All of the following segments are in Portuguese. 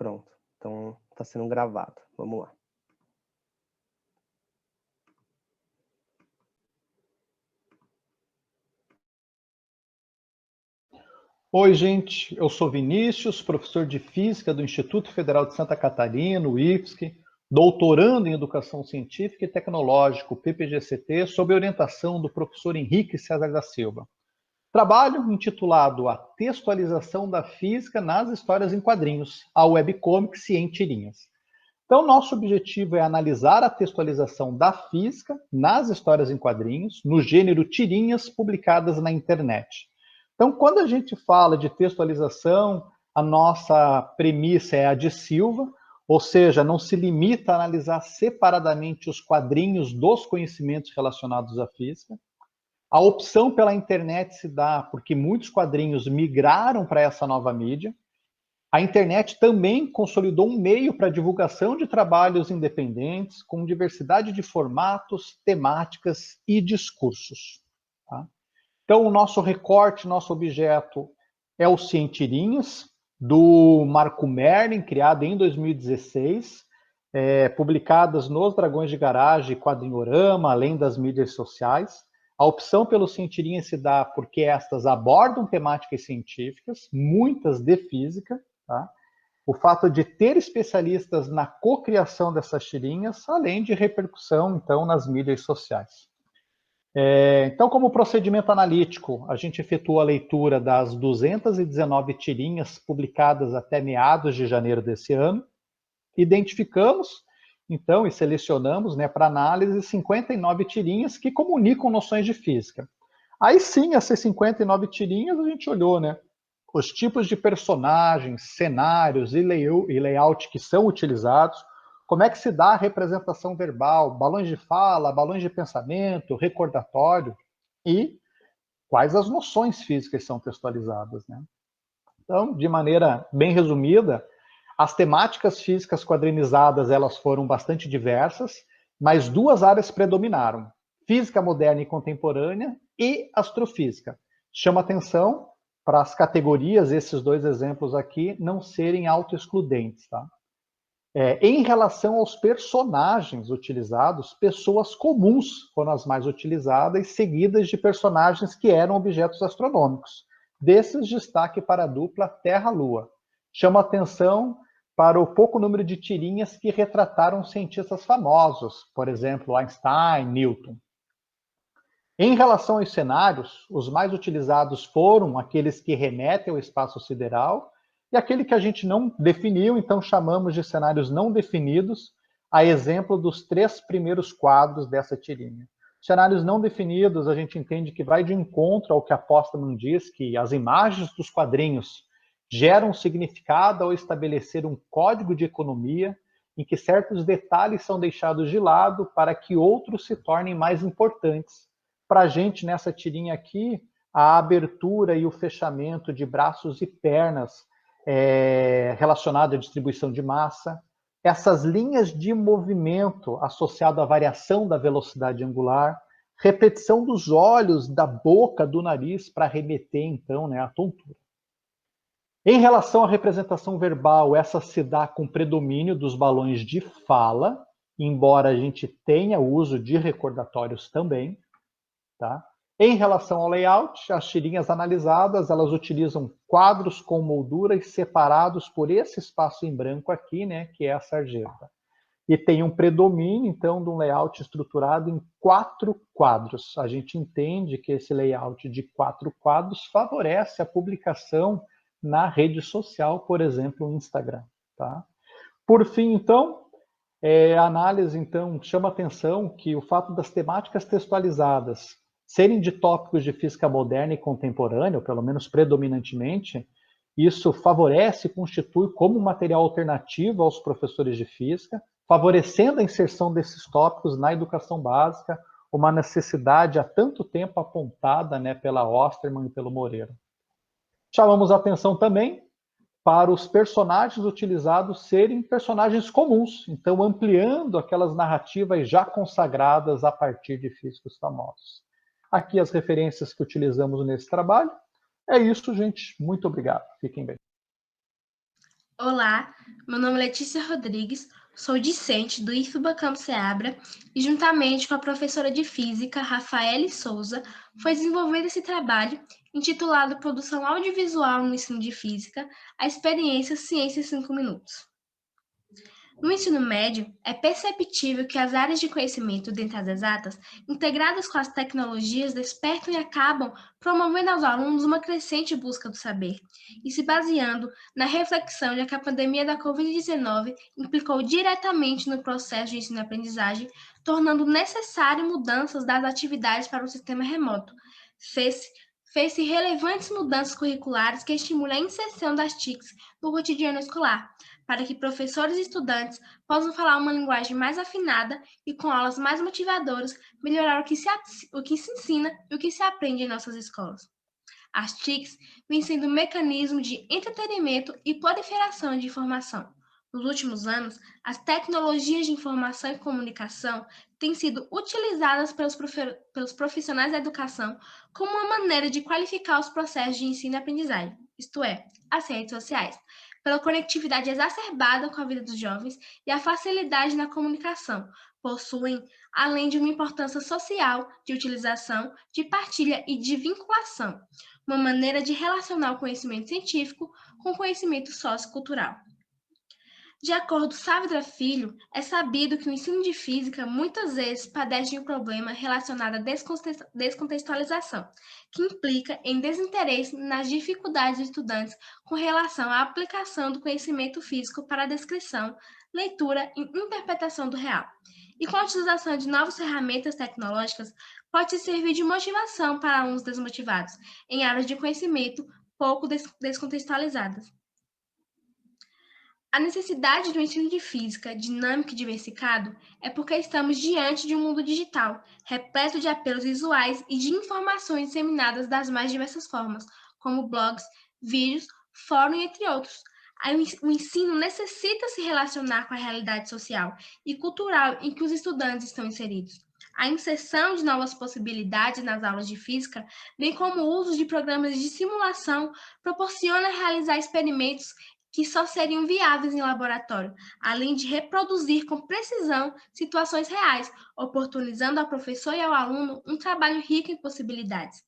Pronto. Então, está sendo gravado. Vamos lá. Oi, gente. Eu sou Vinícius, professor de Física do Instituto Federal de Santa Catarina, o IFSC, doutorando em Educação Científica e Tecnológica, o PPGCT, sob orientação do professor Henrique César da Silva. Trabalho intitulado A Textualização da Física nas Histórias em Quadrinhos, a webcomics e em tirinhas. Então, nosso objetivo é analisar a textualização da física nas histórias em quadrinhos, no gênero tirinhas publicadas na internet. Então, quando a gente fala de textualização, a nossa premissa é a de Silva, ou seja, não se limita a analisar separadamente os quadrinhos dos conhecimentos relacionados à física. A opção pela internet se dá porque muitos quadrinhos migraram para essa nova mídia. A internet também consolidou um meio para a divulgação de trabalhos independentes, com diversidade de formatos, temáticas e discursos. Tá? Então, o nosso recorte, nosso objeto é o Cientirinhas, do Marco Merlin, criado em 2016, publicadas nos Dragões de Garagem e Quadrinhorama, além das mídias sociais. A opção pelo Cientirinhas se dá porque estas abordam temáticas científicas, muitas de física, tá? O fato de ter especialistas na cocriação dessas tirinhas, além de repercussão, então, nas mídias sociais. Então, como procedimento analítico, a gente efetua a leitura das 219 tirinhas publicadas até meados de janeiro desse ano, identificamos, então, e selecionamos, né, para análise 59 tirinhas que comunicam noções de física. Aí sim, essas 59 tirinhas a gente olhou, né, os tipos de personagens, cenários e layout que são utilizados, como é que se dá a representação verbal, balões de fala, balões de pensamento, recordatório, e quais as noções físicas são textualizadas, né? Então, de maneira bem resumida, as temáticas físicas quadrinizadas elas foram bastante diversas, mas duas áreas predominaram: física moderna e contemporânea e astrofísica. Chama atenção para as categorias, esses dois exemplos aqui, não serem autoexcludentes. Tá? Em relação aos personagens utilizados, pessoas comuns foram as mais utilizadas, seguidas de personagens que eram objetos astronômicos. Desses, destaque para a dupla Terra-Lua. Chama atenção para o pouco número de tirinhas que retrataram cientistas famosos, por exemplo, Einstein, Newton. Em relação aos cenários, os mais utilizados foram aqueles que remetem ao espaço sideral e aquele que a gente não definiu, então chamamos de cenários não definidos, a exemplo dos 3 primeiros quadros dessa tirinha. Cenários não definidos, a gente entende que vai de encontro ao que a Postman diz, que as imagens dos quadrinhos geram significado ao estabelecer um código de economia em que certos detalhes são deixados de lado para que outros se tornem mais importantes. Para a gente, nessa tirinha aqui, a abertura e o fechamento de braços e pernas relacionado à distribuição de massa, essas linhas de movimento associado à variação da velocidade angular, repetição dos olhos, da boca, do nariz, para remeter, então, né, à tontura. Em relação à representação verbal, essa se dá com predomínio dos balões de fala, embora a gente tenha uso de recordatórios também. Tá? Em relação ao layout, as tirinhas analisadas, elas utilizam quadros com molduras separados por esse espaço em branco aqui, né, que é a sarjeta. E tem um predomínio, então, de um layout estruturado em 4 quadros. A gente entende que esse layout de 4 quadros favorece a publicação na rede social, por exemplo, o Instagram. Tá? Por fim, então, a análise, então, chama atenção que o fato das temáticas textualizadas serem de tópicos de física moderna e contemporânea, ou pelo menos predominantemente, isso favorece e constitui como um material alternativo aos professores de física, favorecendo a inserção desses tópicos na educação básica, uma necessidade há tanto tempo apontada, né, pela Osterman e pelo Moreira. Chamamos a atenção também para os personagens utilizados serem personagens comuns, então ampliando aquelas narrativas já consagradas a partir de físicos famosos. Aqui as referências que utilizamos nesse trabalho. É isso, gente. Muito obrigado. Fiquem bem. Olá, Meu nome é Letícia Rodrigues, sou discente do IFBA Campus Seabra e, juntamente com a professora de Física, Rafaele Souza, foi desenvolvido esse trabalho intitulado Produção Audiovisual no Ensino de Física, a experiência Ciência em 5 Minutos. No ensino médio, é perceptível que as áreas de conhecimento dentre as exatas, integradas com as tecnologias, despertam e acabam promovendo aos alunos uma crescente busca do saber, e se baseando na reflexão de que a pandemia da Covid-19 implicou diretamente no processo de ensino-aprendizagem, tornando necessário mudanças das atividades para o sistema remoto. Fez-se relevantes mudanças curriculares que estimulam a inserção das TICs no cotidiano escolar, para que professores e estudantes possam falar uma linguagem mais afinada e com aulas mais motivadoras, melhorar o que se ensina e o que se aprende em nossas escolas. As TICs vêm sendo um mecanismo de entretenimento e proliferação de informação. Nos últimos anos, as tecnologias de informação e comunicação têm sido utilizadas pelos profissionais da educação como uma maneira de qualificar os processos de ensino e aprendizagem, isto é, as redes sociais, pela conectividade exacerbada com a vida dos jovens e a facilidade na comunicação, possuem, além de uma importância social, de utilização, de partilha e de vinculação, uma maneira de relacionar o conhecimento científico com o conhecimento sociocultural. De acordo com Saavedra Filho, é sabido que o ensino de física muitas vezes padece de um problema relacionado à descontextualização, que implica em desinteresse nas dificuldades dos estudantes com relação à aplicação do conhecimento físico para a descrição, leitura e interpretação do real. E com a utilização de novas ferramentas tecnológicas, pode servir de motivação para alunos desmotivados em áreas de conhecimento pouco descontextualizadas. A necessidade do ensino de física dinâmico e diversificado é porque estamos diante de um mundo digital, repleto de apelos visuais e de informações disseminadas das mais diversas formas, como blogs, vídeos, fórum, entre outros. O ensino necessita se relacionar com a realidade social e cultural em que os estudantes estão inseridos. A inserção de novas possibilidades nas aulas de física, bem como o uso de programas de simulação, proporciona realizar experimentos que só seriam viáveis em laboratório, além de reproduzir com precisão situações reais, oportunizando ao professor e ao aluno um trabalho rico em possibilidades.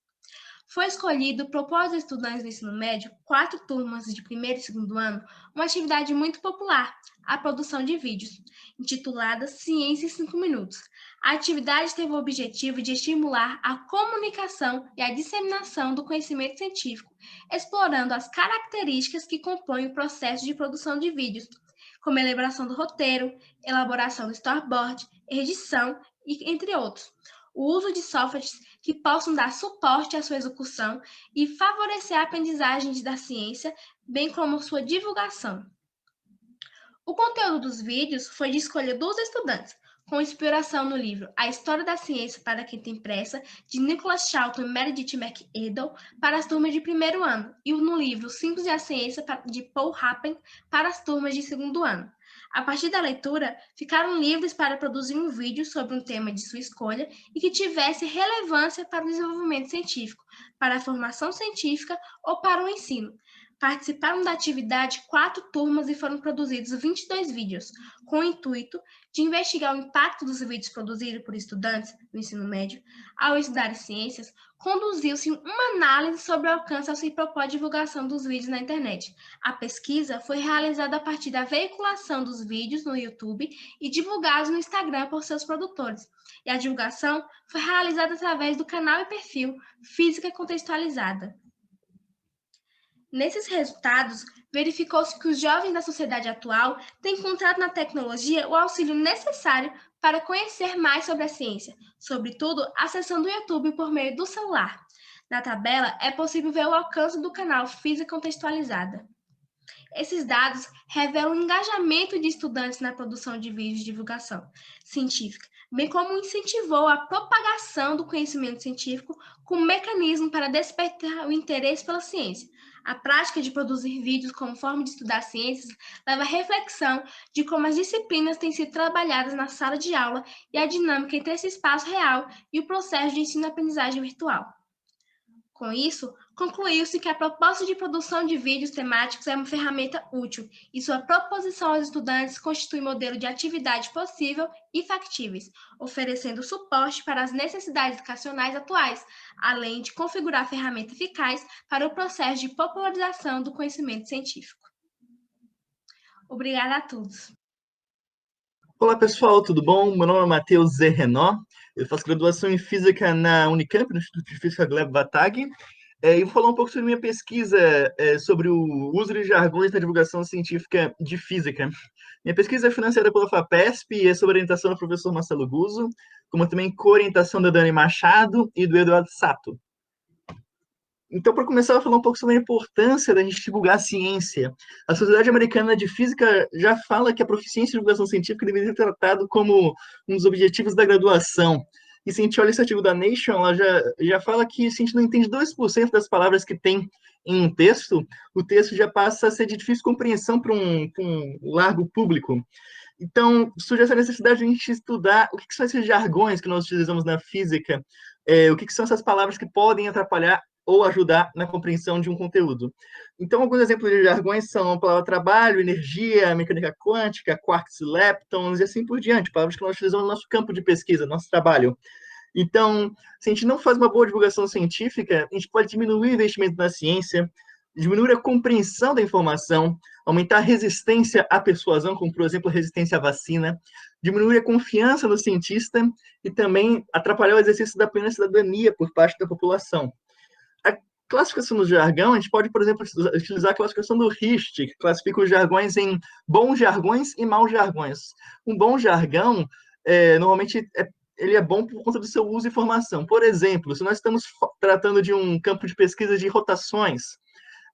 Foi escolhido propor aos estudantes do ensino médio, 4 turmas de primeiro e segundo ano, uma atividade muito popular, a produção de vídeos, intitulada Ciência em 5 Minutos. A atividade teve o objetivo de estimular a comunicação e a disseminação do conhecimento científico, explorando as características que compõem o processo de produção de vídeos, como a elaboração do roteiro, elaboração do storyboard, edição e entre outros. O uso de softwares que possam dar suporte à sua execução e favorecer a aprendizagem da ciência, bem como sua divulgação. O conteúdo dos vídeos foi de escolha dos estudantes, com inspiração no livro A História da Ciência para quem tem pressa, de Nicholas Charlton e Meredith McAdoo, para as turmas de primeiro ano, e no livro Símbolos da Ciência, de Paul Rappen, para as turmas de segundo ano. A partir da leitura, ficaram livres para produzir um vídeo sobre um tema de sua escolha e que tivesse relevância para o desenvolvimento científico, para a formação científica ou para o ensino. Participaram da atividade 4 turmas e foram produzidos 22 vídeos, com o intuito de investigar o impacto dos vídeos produzidos por estudantes do ensino médio. Ao estudar ciências, conduziu-se uma análise sobre o alcance ao se propor a divulgação dos vídeos na internet. A pesquisa foi realizada a partir da veiculação dos vídeos no YouTube e divulgados no Instagram por seus produtores. E a divulgação foi realizada através do canal e perfil Física Contextualizada. Nesses resultados, verificou-se que os jovens da sociedade atual têm encontrado na tecnologia o auxílio necessário para conhecer mais sobre a ciência, sobretudo acessando o YouTube por meio do celular. Na tabela, é possível ver o alcance do canal Física Contextualizada. Esses dados revelam o engajamento de estudantes na produção de vídeos de divulgação científica, bem como incentivou a propagação do conhecimento científico como mecanismo para despertar o interesse pela ciência. A prática de produzir vídeos como forma de estudar ciências leva à reflexão de como as disciplinas têm sido trabalhadas na sala de aula e a dinâmica entre esse espaço real e o processo de ensino-aprendizagem virtual. Com isso, concluiu-se que a proposta de produção de vídeos temáticos é uma ferramenta útil e sua proposição aos estudantes constitui modelo de atividade possível e factíveis, oferecendo suporte para as necessidades educacionais atuais, além de configurar ferramenta eficaz para o processo de popularização do conhecimento científico. Obrigada a todos. Olá, pessoal, tudo bom? Meu nome é Matheus Zé Renó, eu faço graduação em Física na Unicamp, no Instituto de Física Gleb Vatag, e vou falar um pouco sobre minha pesquisa sobre o uso de jargões na divulgação científica de física. Minha pesquisa é financiada pela FAPESP e é sobre orientação do professor Marcelo Guzzo, como também co-orientação da Dani Machado e do Eduardo Sato. Então, para começar, eu vou falar um pouco sobre a importância da gente divulgar a ciência. A Sociedade Americana de Física já fala que a proficiência em divulgação científica deveria ser tratado como um dos objetivos da graduação. E se a gente olha esse artigo da Nation, ela já fala que se a gente não entende 2% das palavras que tem em um texto, o texto já passa a ser de difícil compreensão para um largo público. Então, surge essa necessidade de a gente estudar o que são esses jargões que nós utilizamos na física, o que são essas palavras que podem atrapalhar ou ajudar na compreensão de um conteúdo. Então, alguns exemplos de jargões são a palavra trabalho, energia, mecânica quântica, quarks e leptons, e assim por diante, palavras que nós utilizamos no nosso campo de pesquisa, no nosso trabalho. Então, se a gente não faz uma boa divulgação científica, a gente pode diminuir o investimento na ciência, diminuir a compreensão da informação, aumentar a resistência à persuasão, como, por exemplo, a resistência à vacina, diminuir a confiança no cientista e também atrapalhar o exercício da plena cidadania por parte da população. A classificação do jargão, a gente pode, por exemplo, utilizar a classificação do Richt, que classifica os jargões em bons jargões e maus jargões. Um bom jargão, normalmente, ele é bom por conta do seu uso e formação. Por exemplo, se nós estamos tratando de um campo de pesquisa de rotações,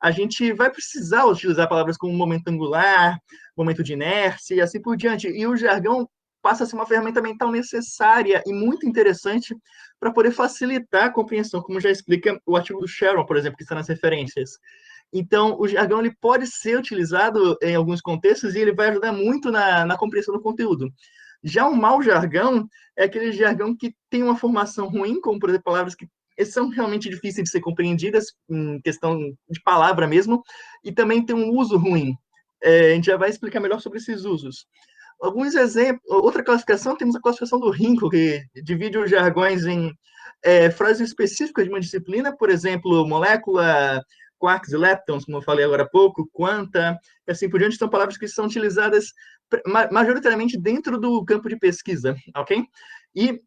a gente vai precisar utilizar palavras como momento angular, momento de inércia e assim por diante. E o jargão passa a ser uma ferramenta mental necessária e muito interessante para poder facilitar a compreensão, como já explica o artigo do Sharon, por exemplo, que está nas referências. Então, o jargão ele pode ser utilizado em alguns contextos e ele vai ajudar muito na compreensão do conteúdo. Já um mau jargão é aquele jargão que tem uma formação ruim, como, por exemplo, palavras que são realmente difíceis de ser compreendidas, em questão de palavra mesmo, e também tem um uso ruim. A gente já vai explicar melhor sobre esses usos. Alguns exemplos, outra classificação, temos a classificação do Rinco, que divide os jargões em frases específicas de uma disciplina, por exemplo, molécula, quarks e leptons, como eu falei agora há pouco, quanta, e assim por diante, são palavras que são utilizadas majoritariamente dentro do campo de pesquisa, ok? E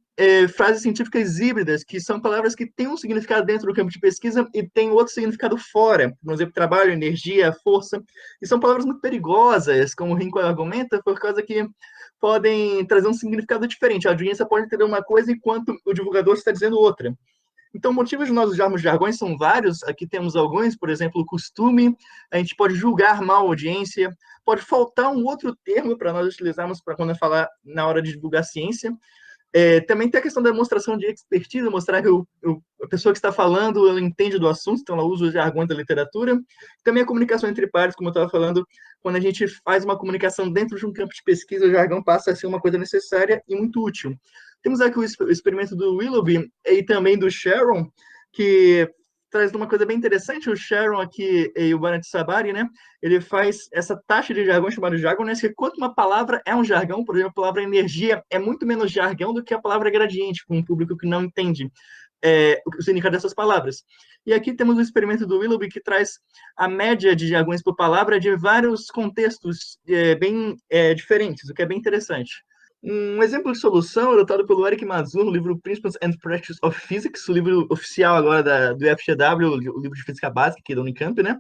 frases científicas híbridas, que são palavras que têm um significado dentro do campo de pesquisa e têm outro significado fora, por exemplo, trabalho, energia, força, e são palavras muito perigosas, como o Rinco argumenta, por causa que podem trazer um significado diferente. A audiência pode entender uma coisa enquanto o divulgador está dizendo outra. Então, motivos de nós usarmos jargões são vários. Aqui temos alguns, por exemplo, o costume, a gente pode julgar mal a audiência, pode faltar um outro termo para nós utilizarmos para quando falar na hora de divulgar ciência. Também tem a questão da demonstração de expertise, mostrar que a pessoa que está falando ela entende do assunto, então ela usa os jargões da literatura. Também a comunicação entre pares, como eu estava falando, quando a gente faz uma comunicação dentro de um campo de pesquisa, o jargão passa a ser uma coisa necessária e muito útil. Temos aqui o experimento do Willoughby e também do Sharon, que traz uma coisa bem interessante. O Sharon aqui e o Banat Sabari, né? Ele faz essa taxa de jargão chamada jargão, né? Que quanto uma palavra é um jargão, por exemplo, a palavra energia é muito menos jargão do que a palavra gradiente, com um público que não entende o significado dessas palavras. E aqui temos o experimento do Willoughby, que traz a média de jargões por palavra de vários contextos bem diferentes, o que é bem interessante. Um exemplo de solução adotado pelo Eric Mazur no livro Principles and Practice of Physics, o livro oficial agora do FGW, o livro de física básica aqui da Unicamp, né?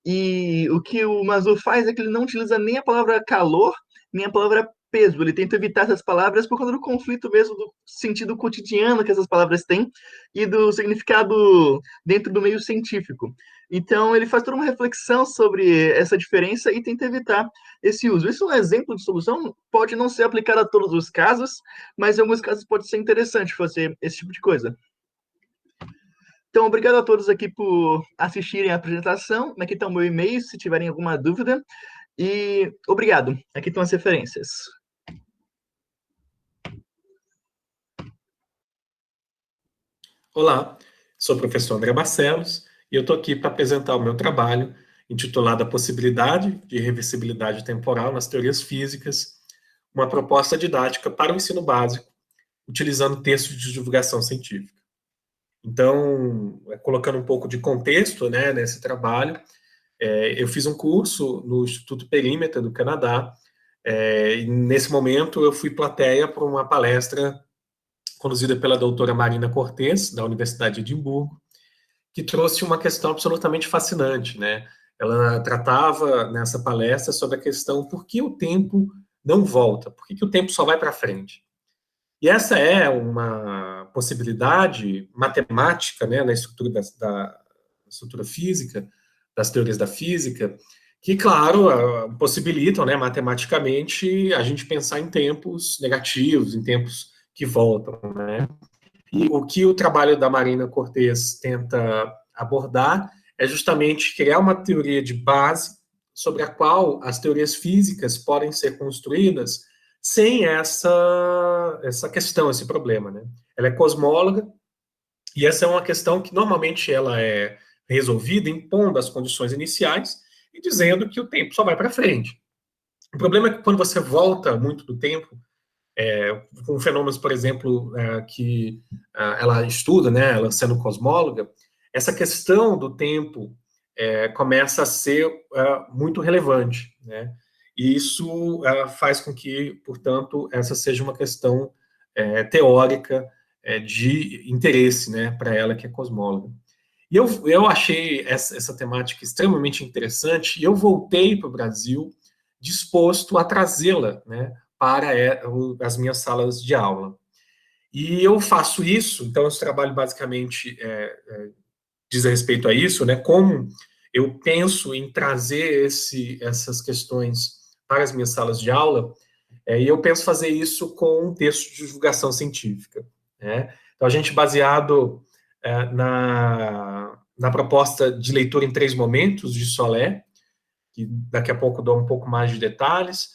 E o que o Mazur faz é que ele não utiliza nem a palavra calor, nem a palavra peso. Ele tenta evitar essas palavras por conta do conflito mesmo do sentido cotidiano que essas palavras têm e do significado dentro do meio científico. Então, ele faz toda uma reflexão sobre essa diferença e tenta evitar esse uso. Isso é um exemplo de solução, pode não ser aplicado a todos os casos, mas em alguns casos pode ser interessante fazer esse tipo de coisa. Então, obrigado a todos aqui por assistirem a apresentação. Aqui está o meu e-mail, se tiverem alguma dúvida. E obrigado. Aqui estão as referências. Olá, sou o professor André Barcelos e eu estou aqui para apresentar o meu trabalho, intitulado A Possibilidade de Reversibilidade Temporal nas Teorias Físicas, uma proposta didática para o ensino básico, utilizando textos de divulgação científica. Então, colocando um pouco de contexto, né, nesse trabalho, eu fiz um curso no Instituto Perímetre do Canadá, e nesse momento eu fui plateia para uma palestra conduzida pela doutora Marina Cortes, da Universidade de Edimburgo, que trouxe uma questão absolutamente fascinante, né? Ela tratava nessa palestra sobre a questão por que o tempo não volta, por que o tempo só vai para frente. E essa é uma possibilidade matemática, né, na estrutura da estrutura física, das teorias da física, que, claro, possibilitam, né, matematicamente, a gente pensar em tempos negativos, em tempos que voltam, né? E o que o trabalho da Marina Cortes tenta abordar é justamente criar uma teoria de base sobre a qual as teorias físicas podem ser construídas sem essa questão, esse problema, né? Ela é cosmóloga, e essa é uma questão que normalmente ela é resolvida impondo as condições iniciais e dizendo que o tempo só vai para frente. O problema é que quando você volta muito do tempo, com fenômenos, por exemplo, que ela estuda, né, ela sendo cosmóloga, essa questão do tempo começa a ser muito relevante, né? E isso faz com que, portanto, essa seja uma questão teórica de interesse, né, para ela que é cosmóloga. E eu achei essa temática extremamente interessante e eu voltei para o Brasil disposto a trazê-la, né, para as minhas salas de aula. E eu faço isso, então esse trabalho basicamente diz a respeito a isso, né, como eu penso em trazer essas questões para as minhas salas de aula, e eu penso fazer isso com um texto de divulgação científica, né? Então, a gente, baseado na proposta de leitura em 3 momentos, de Solé, que daqui a pouco dou um pouco mais de detalhes,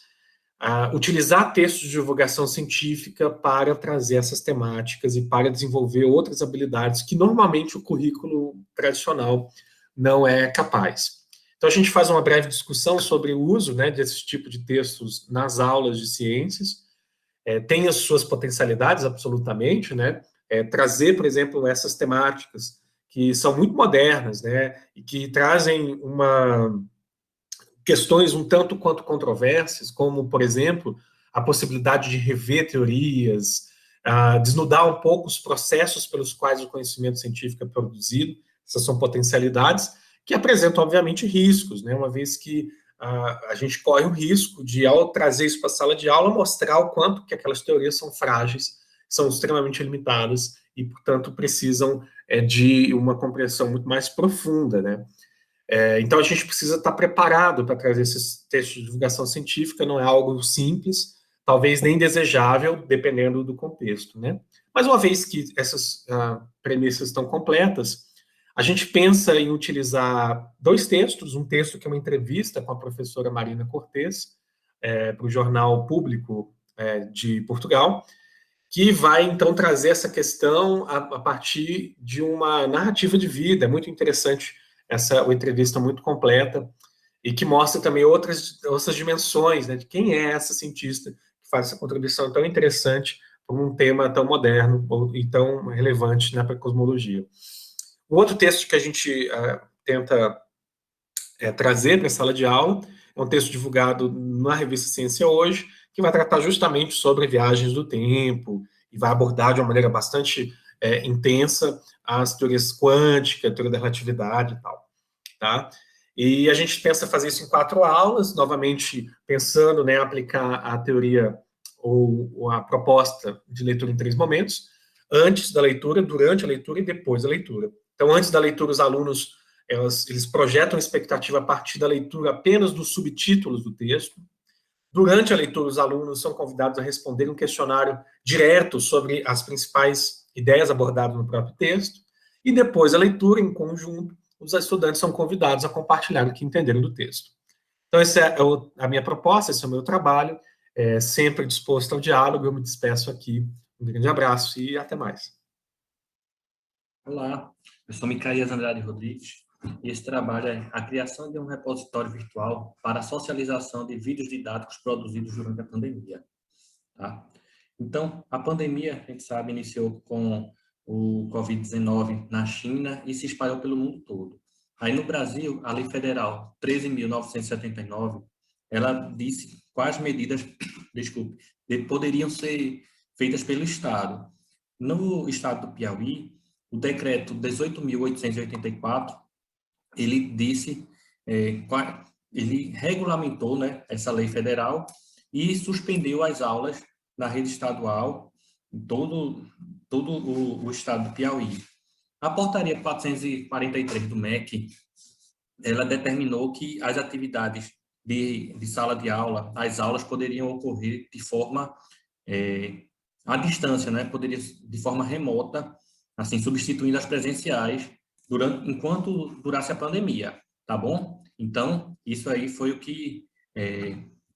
utilizar textos de divulgação científica para trazer essas temáticas e para desenvolver outras habilidades que normalmente o currículo tradicional não é capaz. Então, a gente faz uma breve discussão sobre o uso, né, desse tipo de textos nas aulas de ciências. Tem as suas potencialidades, absolutamente, né? Trazer, por exemplo, essas temáticas que são muito modernas, né, e que trazem questões um tanto quanto controversas, como, por exemplo, a possibilidade de rever teorias, desnudar um pouco os processos pelos quais o conhecimento científico é produzido. Essas são potencialidades que apresentam, obviamente, riscos, né? Uma vez que a gente corre o risco de, ao trazer isso para a sala de aula, mostrar o quanto que aquelas teorias são frágeis, são extremamente limitadas e, portanto, precisam de uma compreensão muito mais profunda, né? Então, a gente precisa estar preparado para trazer esses textos de divulgação científica, não é algo simples, talvez nem desejável, dependendo do contexto, né? Mas, uma vez que essas premissas estão completas, a gente pensa em utilizar 2 textos, um texto que é uma entrevista com a professora Marina Cortes, para o Jornal Público de Portugal, que vai, então, trazer essa questão a partir de uma narrativa de vida. É muito interessante uma entrevista muito completa e que mostra também outras dimensões, né, de quem é essa cientista que faz essa contribuição tão interessante para um tema tão moderno e tão relevante, né, para a cosmologia. O outro texto que a gente tenta trazer para a sala de aula é um texto divulgado na revista Ciência Hoje, que vai tratar justamente sobre viagens do tempo e vai abordar de uma maneira bastante intensa as teorias quânticas, a teoria da relatividade e tal, tá? E a gente pensa fazer isso em 4 aulas, novamente pensando, né, aplicar a teoria ou a proposta de leitura em 3 momentos, antes da leitura, durante a leitura e depois da leitura. Então, antes da leitura, os alunos eles projetam expectativa a partir da leitura apenas dos subtítulos do texto. Durante a leitura, os alunos são convidados a responder um questionário direto sobre as principais ideias abordadas no próprio texto. E depois da leitura, em conjunto, os estudantes são convidados a compartilhar o que entenderam do texto. Então, essa é a minha proposta, esse é o meu trabalho. Sempre disposto ao diálogo. Eu me despeço aqui. Um grande abraço e até mais. Olá, eu sou Micaías Andrade Rodrigues, E esse trabalho é a criação de um repositório virtual para a socialização de vídeos didáticos produzidos durante a pandemia. Tá? Então, a pandemia, a gente sabe, iniciou com o Covid-19 na China e se espalhou pelo mundo todo. Aí no Brasil, a Lei Federal 13.979, ela disse quais medidas, desculpe, poderiam ser feitas pelo Estado. No estado do Piauí, o decreto 18.884, ele disse, ele regulamentou, né, essa lei federal e suspendeu as aulas na rede estadual em todo o estado do Piauí. A portaria 443 do MEC, ela determinou que as atividades de sala de aula, as aulas poderiam ocorrer de forma à distância, né? Poderia de forma remota, assim, substituindo as presenciais enquanto durasse a pandemia, tá bom? Então, isso aí foi o que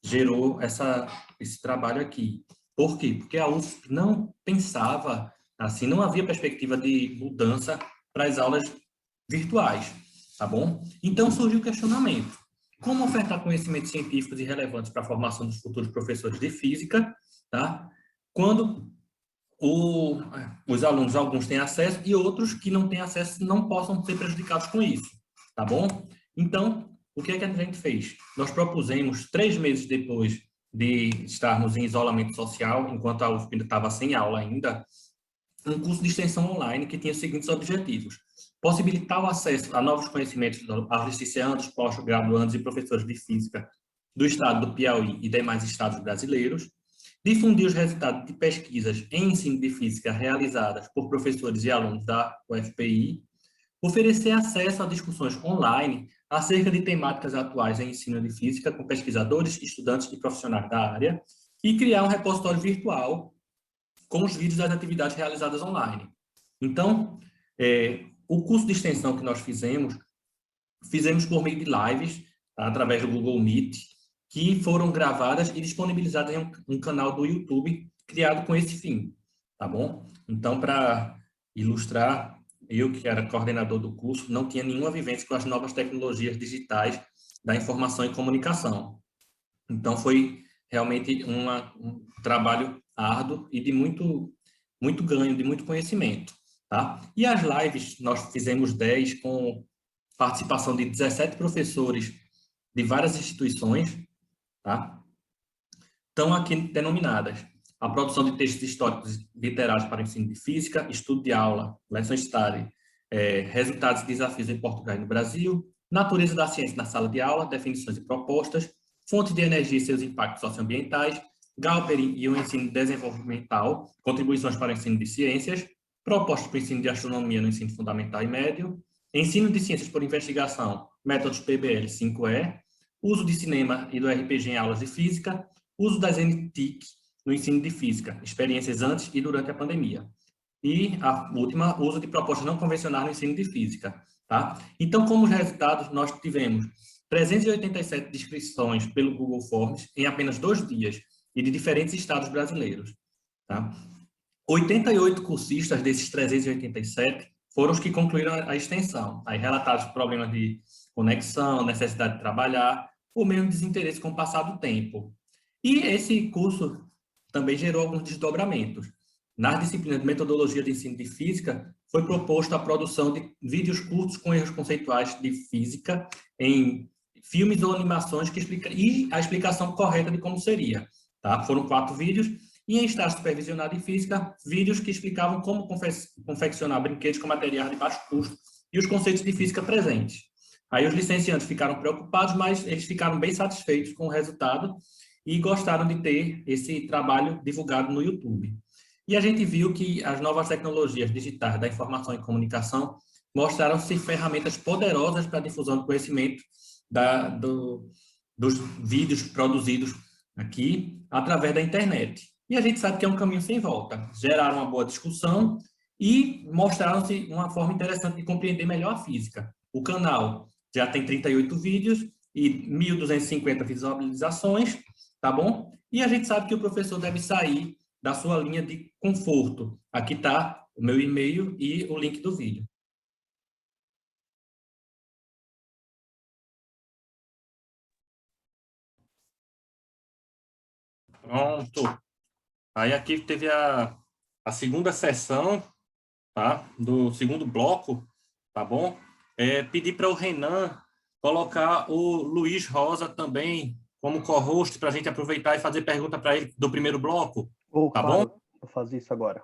gerou esse trabalho aqui. Por quê? Porque a UFSC não pensava, assim, não havia perspectiva de mudança para as aulas virtuais, tá bom? Então, surgiu o questionamento. Como ofertar conhecimentos científicos e relevantes para a formação dos futuros professores de física, tá? Quando os alunos, alguns têm acesso e outros que não têm acesso não possam ser prejudicados com isso, tá bom? Então, o que é que a gente fez? Nós propusemos, 3 meses depois de estarmos em isolamento social, enquanto a UFSC estava sem aula ainda, um curso de extensão online que tinha os seguintes objetivos: possibilitar o acesso a novos conhecimentos aos licenciandos, pós-graduandos e professores de física do estado do Piauí e demais estados brasileiros, difundir os resultados de pesquisas em ensino de física realizadas por professores e alunos da UFPI, oferecer acesso a discussões online acerca de temáticas atuais em ensino de física com pesquisadores, estudantes e profissionais da área, e criar um repositório virtual com os vídeos das atividades realizadas online. Então, o curso de extensão que nós fizemos por meio de lives, tá, através do Google Meet, que foram gravadas e disponibilizadas em um canal do YouTube criado com esse fim, tá bom? Então, para ilustrar, eu que era coordenador do curso, não tinha nenhuma vivência com as novas tecnologias digitais da informação e comunicação. Então, foi realmente um trabalho árduo e de muito ganho, de muito conhecimento, tá? E as lives, nós fizemos 10 com participação de 17 professores de várias instituições, tá? Estão aqui denominadas: a produção de textos históricos literários para o ensino de física, estudo de aula, lição study, resultados e desafios em Portugal e no Brasil, natureza da ciência na sala de aula, definições e propostas, fontes de energia e seus impactos socioambientais, Galperi e o ensino desenvolvimental, contribuições para o ensino de ciências, propostas para o ensino de astronomia no ensino fundamental e médio, ensino de ciências por investigação, métodos PBL 5E, uso de cinema e do RPG em aulas de física, uso das NTIC no ensino de física, experiências antes e durante a pandemia. E a última, uso de propostas não convencionais no ensino de física, tá? Então, como resultados, nós tivemos 387 inscrições pelo Google Forms em apenas 2 dias e de diferentes estados brasileiros, tá? 88 cursistas desses 387 foram os que concluíram a extensão. Aí relataram os problemas de conexão, necessidade de trabalhar, ou mesmo desinteresse com o passar do tempo. E esse curso também gerou alguns desdobramentos. Nas disciplinas de metodologia de ensino de física, foi proposto a produção de vídeos curtos com erros conceituais de física em filmes ou animações e a explicação correta de como seria. Tá? Foram 4 vídeos, e em estágio supervisionado em física, vídeos que explicavam como confeccionar brinquedos com materiais de baixo custo e os conceitos de física presentes. Aí os licenciantes ficaram preocupados, mas eles ficaram bem satisfeitos com o resultado e gostaram de ter esse trabalho divulgado no YouTube. E a gente viu que as novas tecnologias digitais da informação e comunicação mostraram-se ferramentas poderosas para a difusão do conhecimento dos vídeos produzidos aqui através da internet. E a gente sabe que é um caminho sem volta. Geraram uma boa discussão e mostraram-se uma forma interessante de compreender melhor a física. O canal já tem 38 vídeos e 1.250 visualizações, tá bom? E a gente sabe que o professor deve sair da sua linha de conforto. Aqui está o meu e-mail e o link do vídeo. Pronto. Aí aqui teve a segunda sessão, tá? Do segundo bloco, tá bom? Pedir para o Renan colocar o Luiz Rosa também como co-host para a gente aproveitar e fazer pergunta para ele do primeiro bloco, tá Claro, bom? vou fazer isso agora.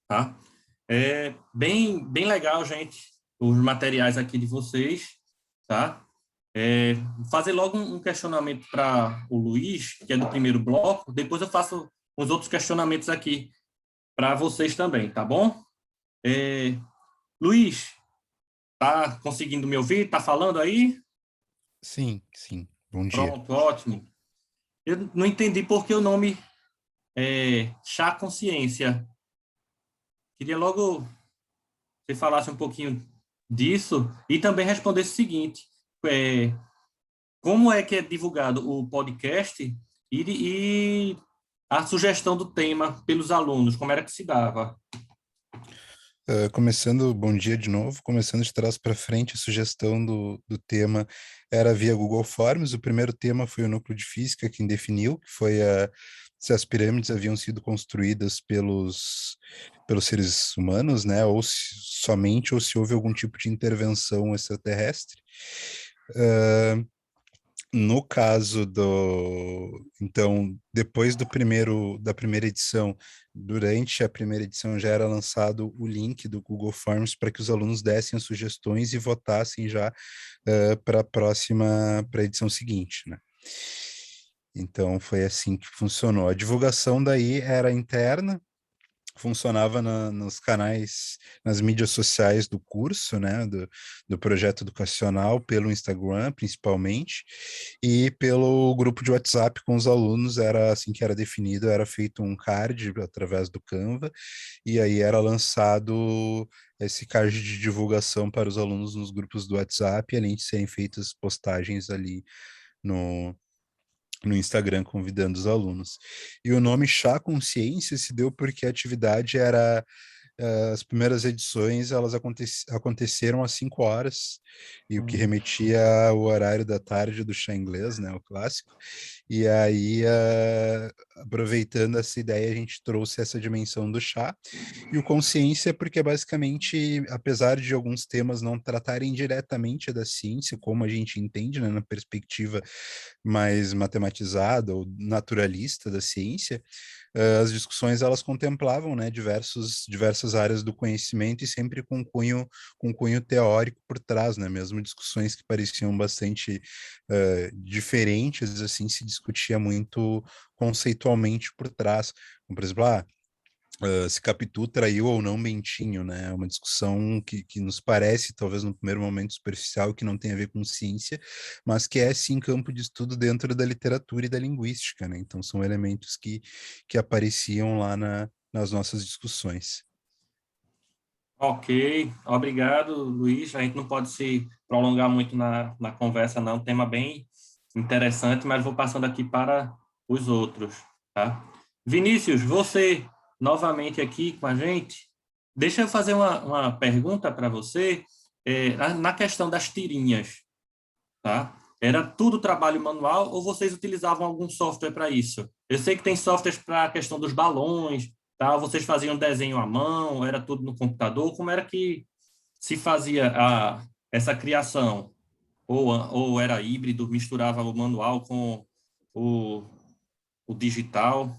Tá? Bem legal, gente, os materiais aqui de vocês, tá? Fazer logo um questionamento para o Luiz, que é do primeiro bloco, depois eu faço os outros questionamentos aqui para vocês também, tá bom? Luiz, tá conseguindo me ouvir? Tá falando aí? Sim. Bom dia. Pronto, ótimo. Eu não entendi por que o nome é Chá Consciência. Queria logo que você falasse um pouquinho disso e também respondesse o seguinte, como é que é divulgado o podcast e a sugestão do tema pelos alunos, como era que se dava? Bom dia de novo, começando de trás para frente, a sugestão do tema era via Google Forms. O primeiro tema foi o núcleo de física, quem definiu, que foi se as pirâmides haviam sido construídas pelos seres humanos, né, ou se houve algum tipo de intervenção extraterrestre. No caso então, depois da primeira edição, durante a primeira edição já era lançado o link do Google Forms para que os alunos dessem as sugestões e votassem já para a edição seguinte, né? Então, foi assim que funcionou. A divulgação daí era interna, funcionava nos canais, nas mídias sociais do curso, né, do projeto educacional, pelo Instagram, principalmente, e pelo grupo de WhatsApp com os alunos. Era assim que era definido, era feito um card através do Canva, e aí era lançado esse card de divulgação para os alunos nos grupos do WhatsApp, além de serem feitas postagens ali no Instagram convidando os alunos. E o nome Chá Consciência se deu porque a atividade era as primeiras edições elas aconteceram às 5 horas, e o que remetia ao horário da tarde do chá inglês, né, o clássico. E aí, aproveitando essa ideia, a gente trouxe essa dimensão do chá. E o consciência, porque basicamente, apesar de alguns temas não tratarem diretamente da ciência, como a gente entende, né, na perspectiva mais matematizada ou naturalista da ciência, as discussões elas contemplavam, né, diversas áreas do conhecimento, e sempre com cunho teórico por trás, né, mesmo discussões que pareciam bastante diferentes, assim, se discutia muito conceitualmente por trás, como, por exemplo, se Capitu traiu ou não Bentinho, né? É uma discussão que nos parece, talvez no primeiro momento, superficial, que não tem a ver com ciência, mas que é, sim, campo de estudo dentro da literatura e da linguística, né? Então, são elementos que apareciam lá nas nossas discussões. Ok, obrigado, Luiz. A gente não pode se prolongar muito na conversa, não. Um tema bem interessante, mas vou passando aqui para os outros, tá? Vinícius, você novamente aqui com a gente. Deixa eu fazer uma pergunta para você, na questão das tirinhas, tá? Era tudo trabalho manual ou vocês utilizavam algum software para isso? Eu sei que tem softwares para a questão dos balões, tá? Vocês faziam desenho à mão, era tudo no computador? Como era que se fazia essa criação? Ou era híbrido, misturava o manual com o digital?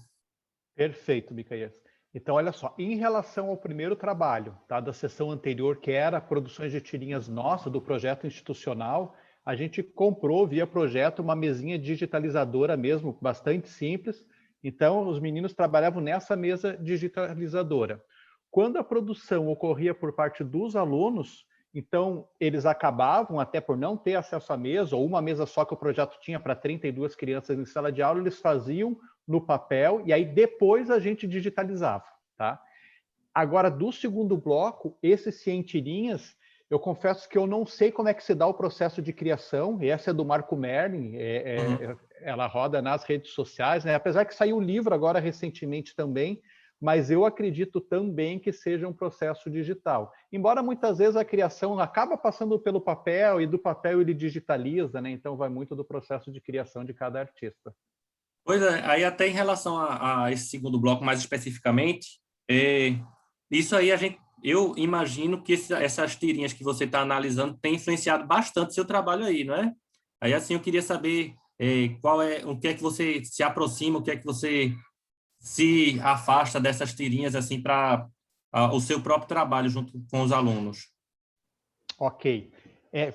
Perfeito, Micaías. Então, olha só, em relação ao primeiro trabalho, tá, da sessão anterior, que era produções de tirinhas nossa, do projeto institucional, a gente comprou via projeto uma mesinha digitalizadora mesmo, bastante simples. Então, os meninos trabalhavam nessa mesa digitalizadora. Quando a produção ocorria por parte dos alunos, então eles acabavam, até por não ter acesso à mesa, ou uma mesa só que o projeto tinha para 32 crianças em sala de aula, eles faziam no papel, e aí depois a gente digitalizava, tá? Agora, do segundo bloco, esses cientirinhas, eu confesso que eu não sei como é que se dá o processo de criação, e essa é do Marco Merlin, ela roda nas redes sociais, né? Apesar que saiu um livro agora recentemente também, mas eu acredito também que seja um processo digital. Embora muitas vezes a criação acaba passando pelo papel, e do papel ele digitaliza, né? Então vai muito do processo de criação de cada artista. Pois é, aí até em relação a esse segundo bloco, mais especificamente, isso aí eu imagino que essas tirinhas que você está analisando têm influenciado bastante seu trabalho aí, não é? Aí assim eu queria saber o que é que você se aproxima, o que é que você se afasta dessas tirinhas assim para o seu próprio trabalho junto com os alunos. Ok.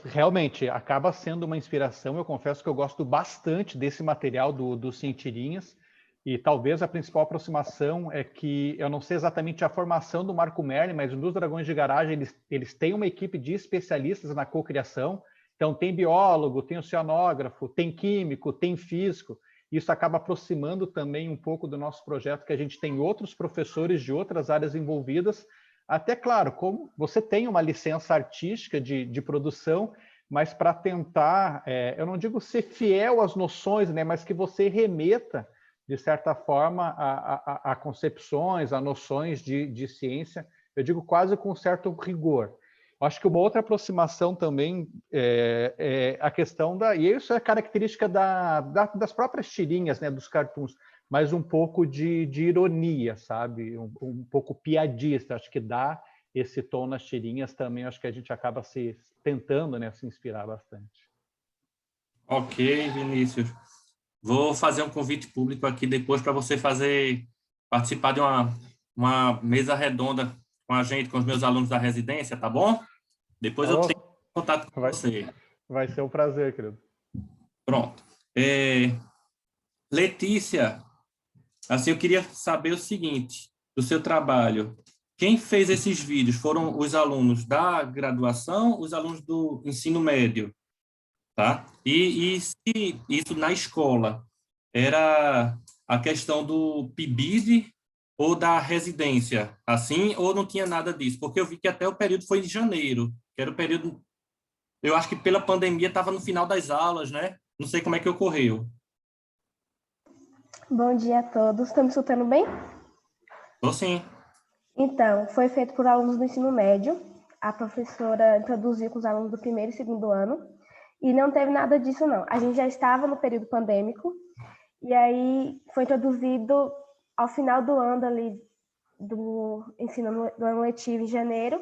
Realmente, acaba sendo uma inspiração. Eu confesso que eu gosto bastante desse material dos Cientirinhas, e talvez a principal aproximação é que, eu não sei exatamente a formação do Marco Merlin, mas nos Dragões de Garagem eles têm uma equipe de especialistas na cocriação. Então tem biólogo, tem oceanógrafo, tem químico, tem físico. Isso acaba aproximando também um pouco do nosso projeto, que a gente tem outros professores de outras áreas envolvidas. Até, claro, como você tem uma licença artística de produção, mas para tentar, eu não digo ser fiel às noções, né, mas que você remeta, de certa forma, a concepções, a noções de ciência, eu digo quase com certo rigor. Acho que uma outra aproximação também é a questão e isso é característica das próprias tirinhas, né, dos cartoons, mas um pouco de ironia, sabe? Um pouco piadista. Acho que dá esse tom nas tirinhas também, acho que a gente acaba tentando, né, se inspirar bastante. Ok, Vinícius. Vou fazer um convite público aqui depois para você participar de uma mesa redonda com a gente, com os meus alunos da residência, tá bom? Depois eu tenho contato com você. Vai ser um prazer, querido. Pronto. Letícia, assim, eu queria saber o seguinte, do seu trabalho. Quem fez esses vídeos? Foram os alunos da graduação, os alunos do ensino médio, tá? E se isso na escola era a questão do PIBID ou da residência, assim, ou não tinha nada disso? Porque eu vi que até o período foi em janeiro, que era o período, eu acho que pela pandemia estava no final das aulas, né? Não sei como é que ocorreu. Bom dia a todos. Estão me escutando bem? Estou sim. Então, foi feito por alunos do ensino médio. A professora introduziu com os alunos do primeiro e segundo ano. E não teve nada disso, não. A gente já estava no período pandêmico. E aí foi introduzido ao final do ano ali, do ensino do ano letivo, em janeiro.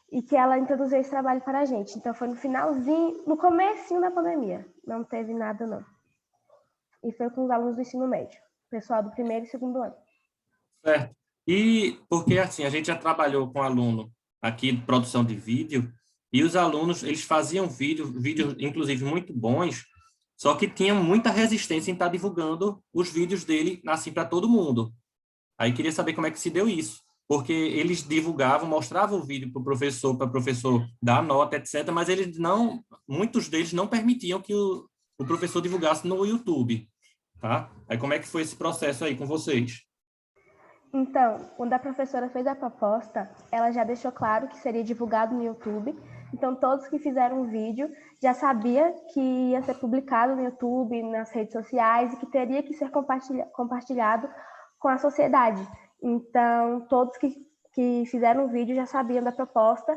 E que ela introduziu esse trabalho para a gente. Então, foi no finalzinho, no comecinho da pandemia. Não teve nada, não. E foi com os alunos do ensino médio. Pessoal do primeiro e segundo ano. Certo. E porque, assim, a gente já trabalhou com aluno aqui de produção de vídeo, e os alunos, eles faziam vídeos, inclusive, muito bons, só que tinham muita resistência em estar divulgando os vídeos dele, assim, para todo mundo. Aí queria saber como é que se deu isso, porque eles divulgavam, mostravam o vídeo para o professor dar nota, etc., mas muitos deles não permitiam que o professor divulgasse no YouTube, tá? Aí como é que foi esse processo aí com vocês? Então, quando a professora fez a proposta, ela já deixou claro que seria divulgado no YouTube. Então, todos que fizeram o vídeo já sabiam que ia ser publicado no YouTube, nas redes sociais, e que teria que ser compartilhado com a sociedade. Então, todos que fizeram o vídeo já sabiam da proposta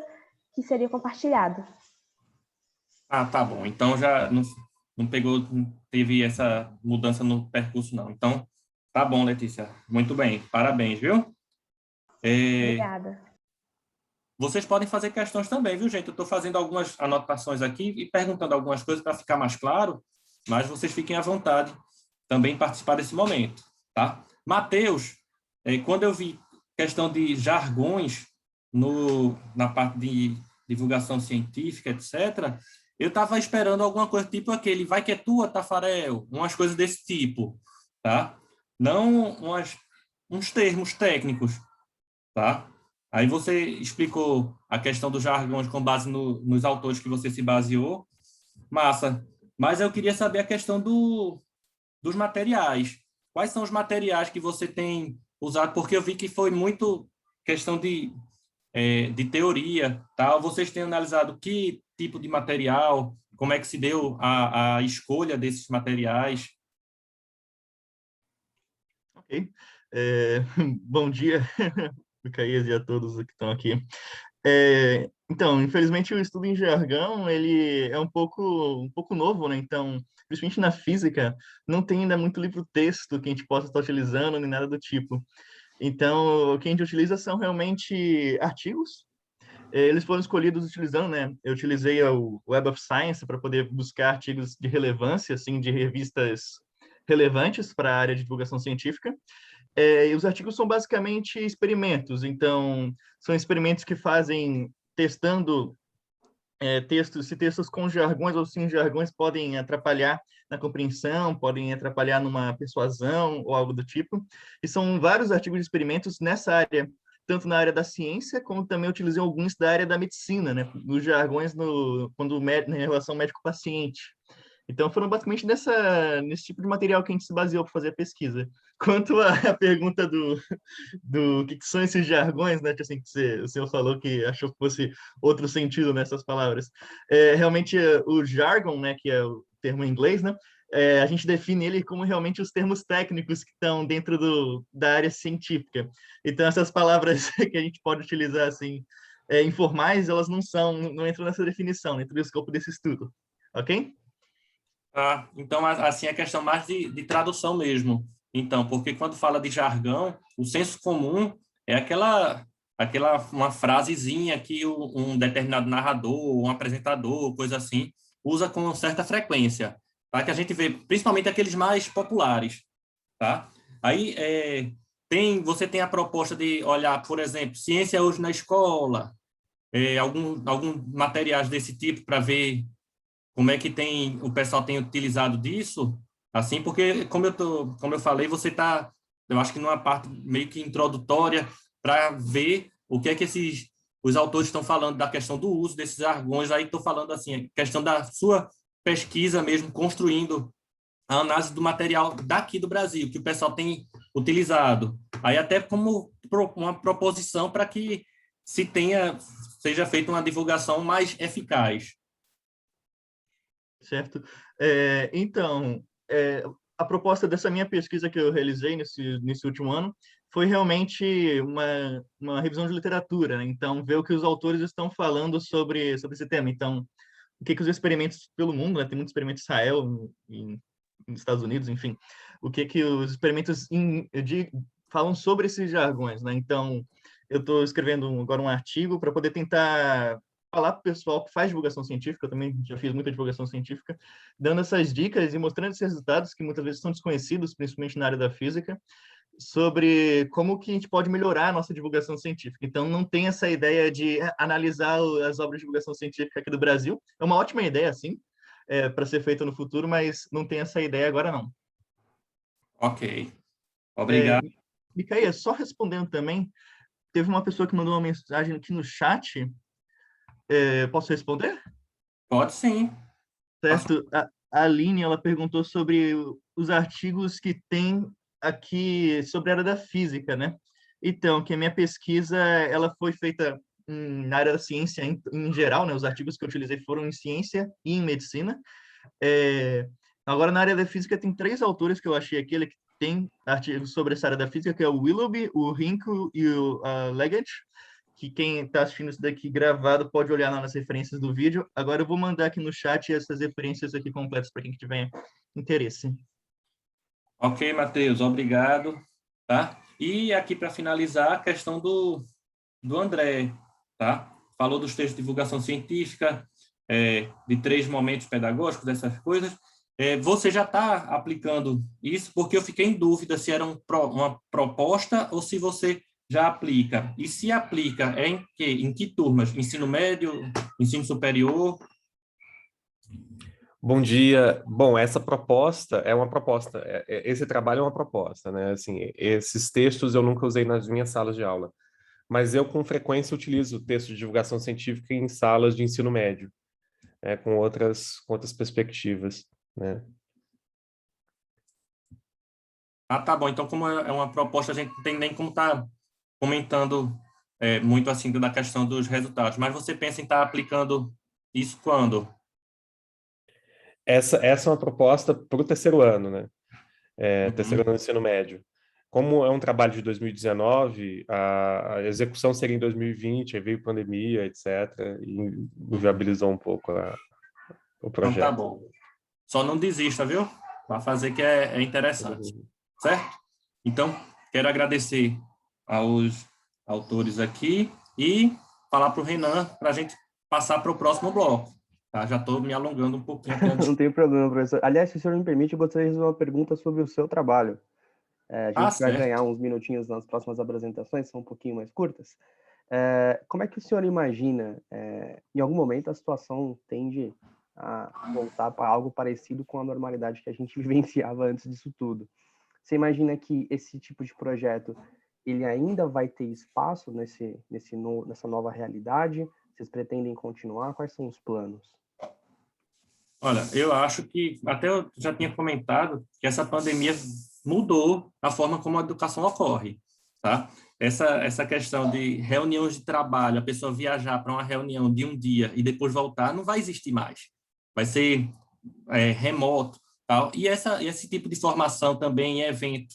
que seria compartilhado. Ah, tá bom. Então, já não teve essa mudança no percurso, não. Então, tá bom, Letícia. Muito bem. Parabéns, viu? Obrigada. Vocês podem fazer questões também, viu, gente? Eu estou fazendo algumas anotações aqui e perguntando algumas coisas para ficar mais claro, mas vocês fiquem à vontade também em participar desse momento, tá? Matheus, quando eu vi questão de jargões na parte de divulgação científica, etc., eu estava esperando alguma coisa tipo aquele vai que é tua, Tafarel, umas coisas desse tipo, tá? Não uns termos técnicos, tá? Aí você explicou a questão dos jargões com base nos autores que você se baseou. Massa. Mas eu queria saber a questão dos materiais. Quais são os materiais que você tem usado? Porque eu vi que foi muito questão de teoria, tal. Vocês têm analisado que tipo de material, como é que se deu a escolha desses materiais? Ok. Bom dia, Micaías, e a todos que estão aqui. Então, infelizmente, o estudo em jargão, ele é um pouco novo, né? Então, principalmente na física, não tem ainda muito livro-texto que a gente possa estar utilizando, nem nada do tipo. Então, o que a gente utiliza são realmente artigos. Eles foram escolhidos utilizando, né? Eu utilizei o Web of Science para poder buscar artigos de relevância, assim, de revistas relevantes para a área de divulgação científica. E os artigos são basicamente experimentos. Então, são experimentos que fazem testando textos com jargões ou sem jargões podem atrapalhar na compreensão, podem atrapalhar numa persuasão ou algo do tipo. E são vários artigos de experimentos nessa área, tanto na área da ciência, como também utilizei alguns da área da medicina, né? Nos jargões na relação médico-paciente. Então, foram basicamente nesse tipo de material que a gente se baseou para fazer a pesquisa. Quanto à pergunta do que são esses jargões, né? Assim, que o senhor falou que achou que fosse outro sentido nessas palavras. Realmente, o jargon, né, que é o termo em inglês, né? A gente define ele como realmente os termos técnicos que estão dentro da área científica. Então, essas palavras que a gente pode utilizar, assim, informais, elas não entram nessa definição, dentro do escopo desse estudo. Ok? Então, assim, é questão mais de tradução mesmo. Então, porque quando fala de jargão, o senso comum é uma frasezinha que um determinado narrador, um apresentador, coisa assim, usa com certa frequência, tá? Que a gente vê, principalmente aqueles mais populares, tá? Aí, você tem a proposta de olhar, por exemplo, ciência hoje na escola, algum materiais desse tipo para ver como é que o pessoal tem utilizado disso, assim, porque como eu falei, eu acho que numa parte meio que introdutória para ver o que é que os autores estão falando da questão do uso desses jargões. Aí estou falando assim, a questão da sua pesquisa mesmo, construindo a análise do material daqui do Brasil, que o pessoal tem utilizado. Aí até como uma proposição para que seja feita uma divulgação mais eficaz. Certo. Então, a proposta dessa minha pesquisa que eu realizei nesse último ano foi realmente uma revisão de literatura, né? Então, ver o que os autores estão falando sobre esse tema. Então, o que os experimentos pelo mundo, né? Tem muitos experimentos em Israel, nos Estados Unidos, enfim. O que os experimentos falam sobre esses jargões, né? Então, eu estou escrevendo agora um artigo para poder tentar falar para o pessoal que faz divulgação científica, eu também já fiz muita divulgação científica, dando essas dicas e mostrando esses resultados que muitas vezes são desconhecidos, principalmente na área da física, sobre como que a gente pode melhorar a nossa divulgação científica. Então, não tem essa ideia de analisar as obras de divulgação científica aqui do Brasil. É uma ótima ideia, sim, para ser feita no futuro, mas não tem essa ideia agora, não. Ok. Obrigado. Micaia, só respondendo também, teve uma pessoa que mandou uma mensagem aqui no chat. Posso responder? Pode sim. Certo. A Aline, ela perguntou sobre os artigos que tem aqui sobre a área da física, né? Então, que a minha pesquisa, ela foi feita na área da ciência em geral, né? Os artigos que eu utilizei foram em ciência e em medicina. Agora, na área da física, tem 3 autores que eu achei aqui, que tem artigos sobre essa área da física, que é o Willoughby, o Rinko e o Leggett, que quem está assistindo isso daqui gravado pode olhar lá nas referências do vídeo. Agora eu vou mandar aqui no chat essas referências aqui completas para quem tiver interesse. Ok, Matheus, obrigado. Tá? E aqui para finalizar, a questão do André, tá? Falou dos textos de divulgação científica, de 3 momentos pedagógicos, dessas coisas. Você já está aplicando isso? Porque eu fiquei em dúvida se era uma proposta ou se você já aplica. E se aplica, em que turmas? Ensino médio, ensino superior? Bom dia. Bom, essa proposta é uma proposta. Esse trabalho é uma proposta, né? Assim, esses textos eu nunca usei nas minhas salas de aula, mas eu com frequência utilizo textos de divulgação científica em salas de ensino médio, com outras perspectivas, né? Tá bom. Então, como é uma proposta, a gente não tem nem como estar comentando muito assim da questão dos resultados. Mas você pensa em estar aplicando isso quando? Essa é uma proposta para o terceiro ano, né? Terceiro ano do ensino médio. Como é um trabalho de 2019, a execução seria em 2020, aí veio pandemia, etc., e inviabilizou um pouco o projeto. Então, tá bom. Só não desista, viu? Vai fazer que é interessante, certo? Então, quero agradecer aos autores aqui e falar para o Renan para a gente passar para o próximo bloco. Tá? Já estou me alongando um pouquinho aqui antes. Não tem problema, professor. Aliás, se o senhor me permite, eu gostaria de fazer uma pergunta sobre o seu trabalho. A gente vai ganhar certo. uns minutinhos nas próximas apresentações, são um pouquinho mais curtas. Como é que o senhor imagina, em algum momento a situação tende a voltar para algo parecido com a normalidade que a gente vivenciava antes disso tudo? Você imagina que esse tipo de projeto ele ainda vai ter espaço nessa nova realidade? Vocês pretendem continuar? Quais são os planos? Olha, eu acho que, até eu já tinha comentado, que essa pandemia mudou a forma como a educação ocorre, tá? Essa questão de reuniões de trabalho, a pessoa viajar para uma reunião de um dia e depois voltar, não vai existir mais. Vai ser remoto, tal. E esse tipo de formação também em evento.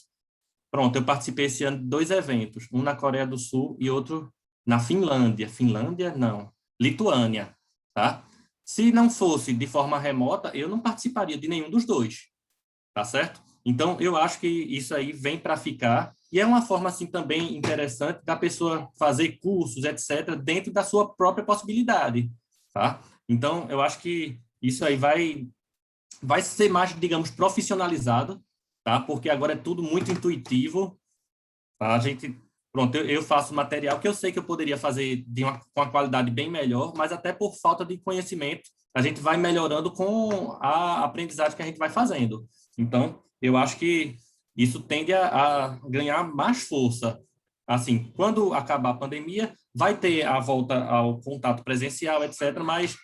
Pronto, eu participei esse ano de 2 eventos, um na Coreia do Sul e outro na Finlândia. Finlândia, não. Lituânia, tá? Se não fosse de forma remota, eu não participaria de nenhum dos dois, tá certo? Então, eu acho que isso aí vem para ficar e é uma forma, assim, também interessante da pessoa fazer cursos, etc., dentro da sua própria possibilidade, tá? Então, eu acho que isso aí vai ser mais, digamos, profissionalizado, tá? Porque agora é tudo muito intuitivo, tá? A gente, pronto, eu faço material que eu sei que eu poderia fazer com uma qualidade bem melhor, mas até por falta de conhecimento, a gente vai melhorando com a aprendizagem que a gente vai fazendo. Então, eu acho que isso tende a ganhar mais força. Assim, quando acabar a pandemia, vai ter a volta ao contato presencial, etc., mas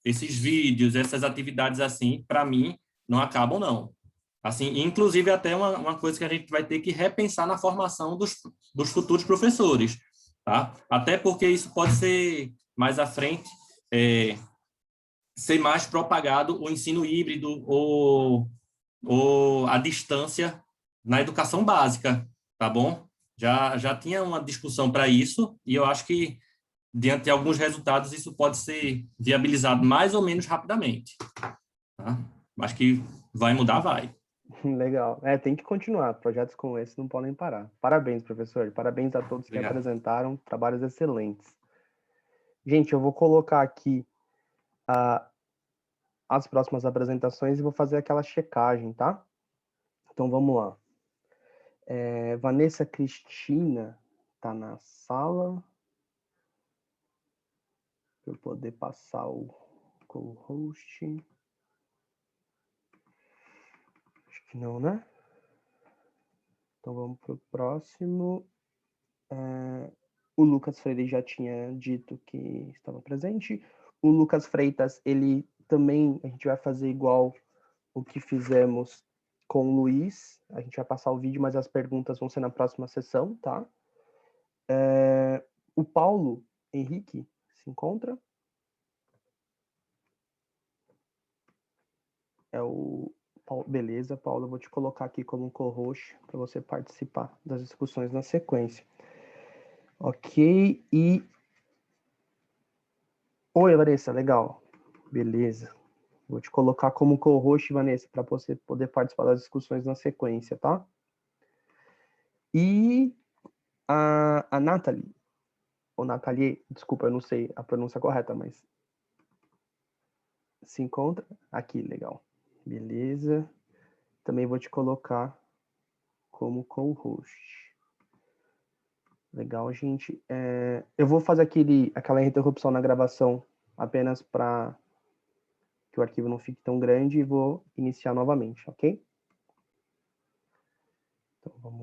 esses vídeos, essas atividades assim, para mim, não acabam, não. Assim, inclusive até uma coisa que a gente vai ter que repensar na formação dos futuros professores, tá? Até porque isso pode ser, mais à frente, ser mais propagado o ensino híbrido ou a distância na educação básica, tá bom? Já tinha uma discussão para isso e eu acho que, diante de alguns resultados, isso pode ser viabilizado mais ou menos rapidamente, tá? Mas que vai mudar, vai. Legal. Tem que continuar. Projetos como esse não podem parar. Parabéns, professor. Parabéns a todos que apresentaram trabalhos excelentes. Gente, eu vou colocar aqui as próximas apresentações e vou fazer aquela checagem, tá? Então, vamos lá. Vanessa Cristina tá na sala. Para eu poder passar o co-host. Acho que não, né? Então vamos para o próximo. O Lucas Freire já tinha dito que estava presente. O Lucas Freitas, ele também, a gente vai fazer igual o que fizemos com o Luiz. A gente vai passar o vídeo, mas as perguntas vão ser na próxima sessão, tá? O Paulo Henrique se encontra. Beleza, Paulo, eu vou te colocar aqui como co-host para você participar das discussões na sequência. Ok, e... Oi, Vanessa, legal. Beleza. Vou te colocar como co-host, Vanessa, para você poder participar das discussões na sequência, tá? E a Nathalie, ou Nathalie, desculpa, eu não sei a pronúncia correta, mas... Se encontra? Aqui, legal. Beleza. Também vou te colocar como co-host. Legal, gente. Eu vou fazer aquela interrupção na gravação apenas para que o arquivo não fique tão grande e vou iniciar novamente, ok? Então, vamos